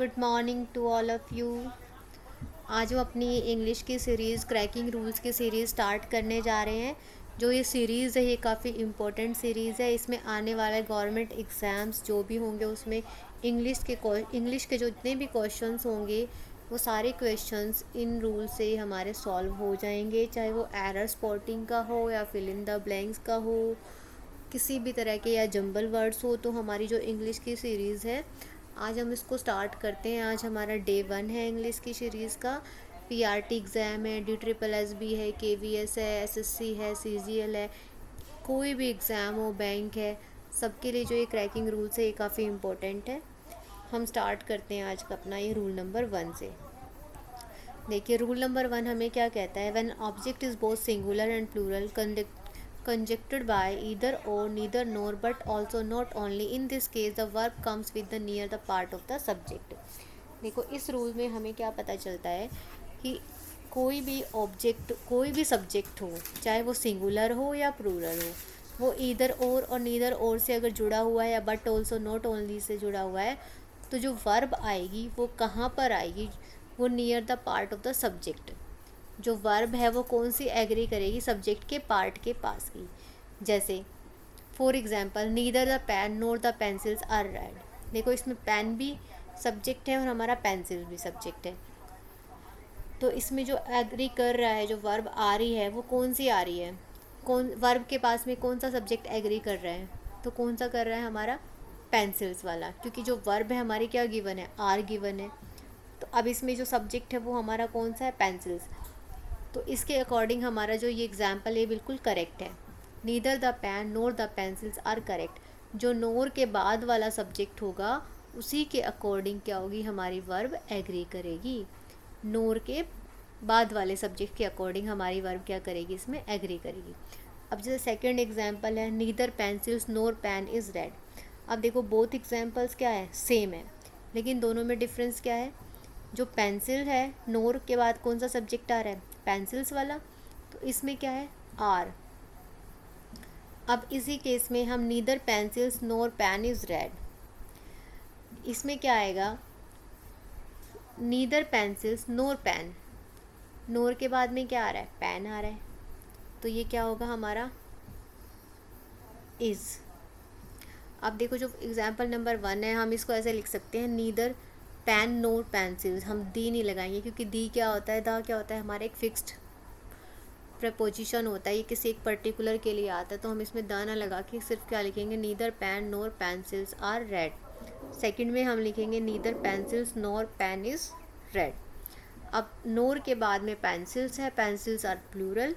Good morning to all of you. आज हम अपनी इंग्लिश की सीरीज़ क्रैकिंग रूल्स की सीरीज़ स्टार्ट करने जा रहे हैं। जो ये सीरीज़ है ये काफ़ी इम्पोर्टेंट सीरीज़ है। इसमें आने वाले गवर्नमेंट एग्ज़ाम्स जो भी होंगे उसमें इंग्लिश के जो जितने भी क्वेश्चंस होंगे वो सारे क्वेश्चंस इन रूल से हमारे सॉल्व हो जाएंगे, चाहे वो एरर स्पॉटिंग का हो या फिल इन द ब्लैंक्स का हो, किसी भी तरह के या जंबल वर्ड्स हो। तो हमारी जो इंग्लिश की सीरीज़ है आज हम इसको स्टार्ट करते हैं। आज हमारा डे 1 है इंग्लिश की सीरीज़ का। पीआरटी एग्ज़ाम है, DSSS है, KVS है, SSC है, CGL है, कोई भी एग्ज़ाम हो, बैंक है, सबके लिए जो ये क्रैकिंग रूल्स है ये काफ़ी इम्पोर्टेंट है। हम स्टार्ट करते हैं आज का अपना ये रूल नंबर 1 से। देखिए रूल नंबर 1 हमें क्या कहता है, when object is both singular and plural conjuncted by either or, neither nor, but also not only, in this case the verb comes with the near the part of the subject। देखो इस rule में हमें क्या पता चलता है कि कोई भी ऑब्जेक्ट, कोई भी सब्जेक्ट हो, चाहे वो सिंगुलर हो या प्लूरल हो, वो ईदर और नीदर और से अगर जुड़ा हुआ है या but also not only say जुड़ा हुआ है, तो जो वर्ब आएगी वो कहाँ पर आएगी, वो near the part of the subject. जो वर्ब है वो कौन सी एग्री करेगी, सब्जेक्ट के पार्ट के पास की। जैसे for example, neither the pen nor the pencils are red. देखो इसमें पेन भी सब्जेक्ट है और हमारा पेंसिल भी सब्जेक्ट है। तो इसमें जो एग्री कर रहा है, जो वर्ब आ रही है वो कौन सी आ रही है, कौन वर्ब के पास में कौन सा सब्जेक्ट एग्री कर रहा है, तो कौन सा कर रहा है, हमारा पेंसिल्स वाला, क्योंकि जो वर्ब है हमारी क्या गिवन है, आर गिवन है। तो अब इसमें जो सब्जेक्ट है वो हमारा कौन सा है, पेंसिल्स। तो इसके अकॉर्डिंग हमारा जो ये एग्जाम्पल है बिल्कुल करेक्ट है। Neither the pen nor the pencils are correct. जो नोर के बाद वाला सब्जेक्ट होगा उसी के अकॉर्डिंग क्या होगी, हमारी वर्ब एग्री करेगी। नोर के बाद वाले सब्जेक्ट के अकॉर्डिंग हमारी वर्ब क्या करेगी, इसमें एग्री करेगी। अब जैसे सेकंड एग्जाम्पल है, neither pencils nor pen is red. अब देखो बोथ एग्जाम्पल्स क्या है, सेम है, लेकिन दोनों में डिफरेंस क्या है। जो पेंसिल है, नोर के बाद कौन सा सब्जेक्ट आ रहा है, पेंसिल्स वाला, तो इसमें क्या है, आर। अब इसी केस में हम neither pencils nor pen is red, इसमें क्या आएगा, neither pencils nor pen, nor के बाद में क्या आ रहा है, पेन आ रहा है, तो ये क्या होगा हमारा, इज़। अब देखो जो एग्जाम्पल नंबर 1 है, हम इसको ऐसे लिख सकते हैं, नीदर पेन नोर पेंसिल्स। हम दी नहीं लगाएंगे क्योंकि दी क्या होता है, दा क्या होता है, हमारा एक फिक्स्ड प्रपोजिशन होता है, ये किसी एक पर्टिकुलर के लिए आता है, तो हम इसमें दा ना लगा के सिर्फ क्या लिखेंगे, neither pen nor pencils are red. Second में हम लिखेंगे neither pencils nor pen is red. अब नोर के बाद में पेंसिल्स है, pencils are plural,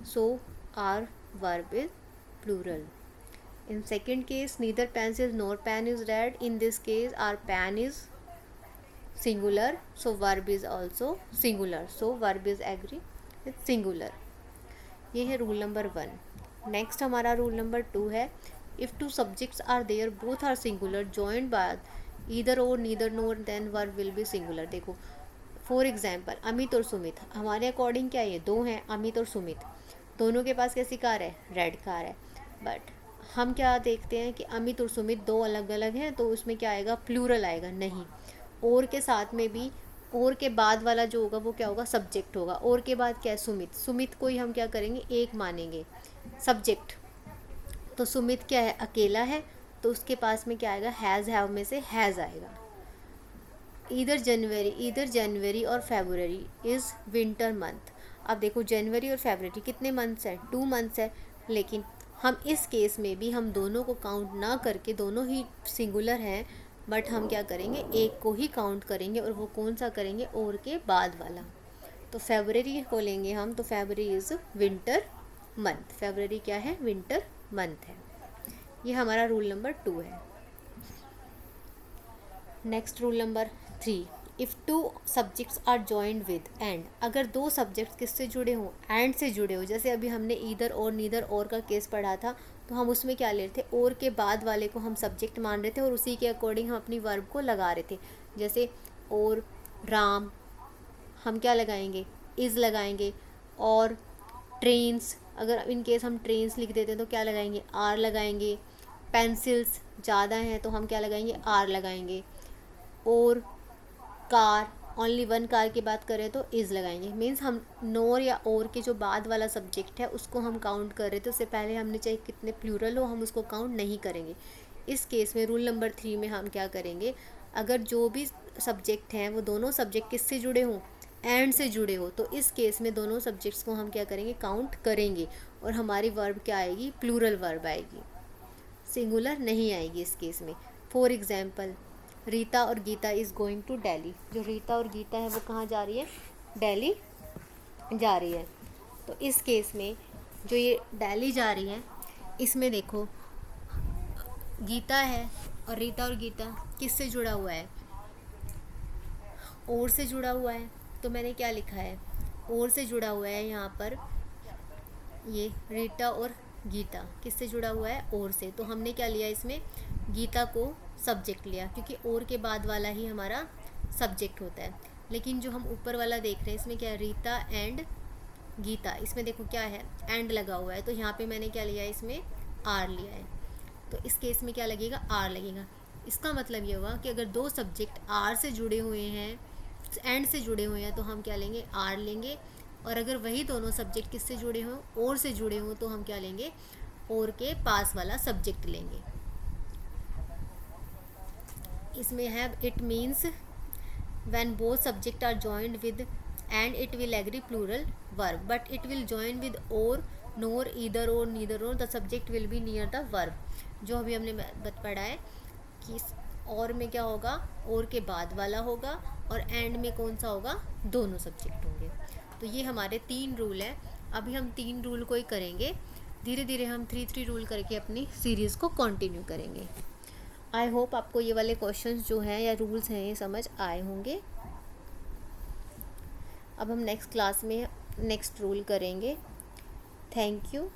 so are verb is plural. In second case, neither pencil nor pen is red. In this case, our pen is singular, so verb is also singular. So verb is agree with singular. ये है rule number 1। Next हमारा rule number 2 है, if two subjects are there both are singular joined by either or neither nor, then verb will be singular. देखो for example, Amit और सुमित, हमारे according क्या ये दो हैं, अमित और सुमित, दोनों के पास कैसी कार है, रेड कार है। बट हम क्या देखते हैं कि अमित और सुमित दो अलग अलग हैं, तो उसमें क्या आएगा, प्लूरल आएगा, नहीं। और के साथ में भी, और के बाद वाला जो होगा वो क्या होगा, सब्जेक्ट होगा। और के बाद क्या है, सुमित, सुमित को ही हम क्या करेंगे, एक मानेंगे सब्जेक्ट। तो सुमित क्या है, अकेला है, तो उसके पास में क्या आएगा, हैज़, हैव में से हैज़ आएगा। इधर जनवरी और फेब्रुअरी इज़ विंटर मंथ। अब देखो जनवरी और फेब्रुअरी कितने मंथ्स हैं, 2 मंथ्स है, लेकिन हम इस केस में भी हम दोनों को काउंट ना करके, दोनों ही सिंगुलर हैं, बट हम क्या करेंगे, एक को ही काउंट करेंगे, और वो कौन सा करेंगे, और के बाद वाला। तो फेब्रुअरी को लेंगे हम, तो February is winter month, February क्या है, विंटर मंथ है। ये हमारा रूल नंबर 2 है। Next rule number 3, if two subjects are joined with and. अगर दो सब्जेक्ट्स किससे जुड़े हों, एंड से जुड़े हो, जैसे अभी हमने ईदर और नीदर और का केस पढ़ा था, तो हम उसमें क्या ले रहे थे, और के बाद वाले को हम सब्जेक्ट मान रहे थे और उसी के अकॉर्डिंग हम अपनी वर्ब को लगा रहे थे। जैसे और राम, हम क्या लगाएंगे, इज़ लगाएंगे। और ट्रेन्स, अगर इन केस हम ट्रेन्स लिख देते हैं तो क्या लगाएंगे, आर लगाएंगे। पेंसिल्स ज़्यादा हैं तो हम क्या लगाएंगे, आर लगाएंगे। और कार, ओनली वन कार की बात करें तो इज़ लगाएंगे। मीन्स हम नोर या और के जो बाद वाला सब्जेक्ट है उसको हम काउंट कर रहे थे, उससे पहले हमने चाहे कितने प्लूरल हो हम उसको काउंट नहीं करेंगे। इस केस में रूल नंबर 3 में हम क्या करेंगे, अगर जो भी सब्जेक्ट हैं वो दोनों सब्जेक्ट किससे जुड़े हों, एंड से जुड़े हो, तो इस केस में दोनों सब्जेक्ट्स को हम क्या करेंगे, काउंट करेंगे और हमारी वर्ब क्या आएगी, प्लूरल वर्ब आएगी, सिंगुलर नहीं आएगी इस केस में। फॉर एग्जाम्पल, रीता और Gita is going to Delhi. जो रीता और गीता है वो कहाँ जा रही है, दिल्ली जा रही है। तो इस केस में जो ये दिल्ली जा रही है, इसमें देखो गीता है और रीता और गीता किससे जुड़ा हुआ है, और से जुड़ा हुआ है। तो मैंने क्या लिखा है, और से जुड़ा हुआ है यहाँ पर, ये रीता और गीता किससे जुड़ा हुआ है, और से। तो हमने क्या लिया इसमें, गीता को सब्जेक्ट लिया, क्योंकि और के बाद वाला ही हमारा सब्जेक्ट होता है। लेकिन जो हम ऊपर वाला देख रहे हैं इसमें क्या है, रीता एंड गीता, इसमें देखो क्या है, एंड लगा हुआ है, तो यहाँ पे मैंने क्या लिया है, इसमें आर लिया है। तो इस केस में क्या लगेगा, आर लगेगा। इसका मतलब ये हुआ कि अगर दो सब्जेक्ट आर से जुड़े हुए हैं, एंड से जुड़े हुए हैं, तो हम क्या लेंगे, आर लेंगे। और अगर वही दोनों सब्जेक्ट किससे जुड़े हों, और से जुड़े हों, तो हम क्या लेंगे, और के पास वाला सब्जेक्ट लेंगे। इसमें है it means when both subject are joined with and it will agree plural verb, but it will join with or, nor, either or, neither or, the subject will be near the verb। जो अभी हमने पढ़ा है कि और में क्या होगा, और के बाद वाला होगा, और एंड में कौन सा होगा, दोनों सब्जेक्ट होंगे। तो ये हमारे 3 रूल है। अभी हम 3 रूल को ही करेंगे, धीरे धीरे हम 3 रूल करके अपनी सीरीज़ को कंटिन्यू करेंगे। आई होप आपको ये वाले क्वेश्चंस जो हैं या रूल्स हैं ये समझ आए होंगे। अब हम नेक्स्ट क्लास में नेक्स्ट रूल करेंगे। Thank you.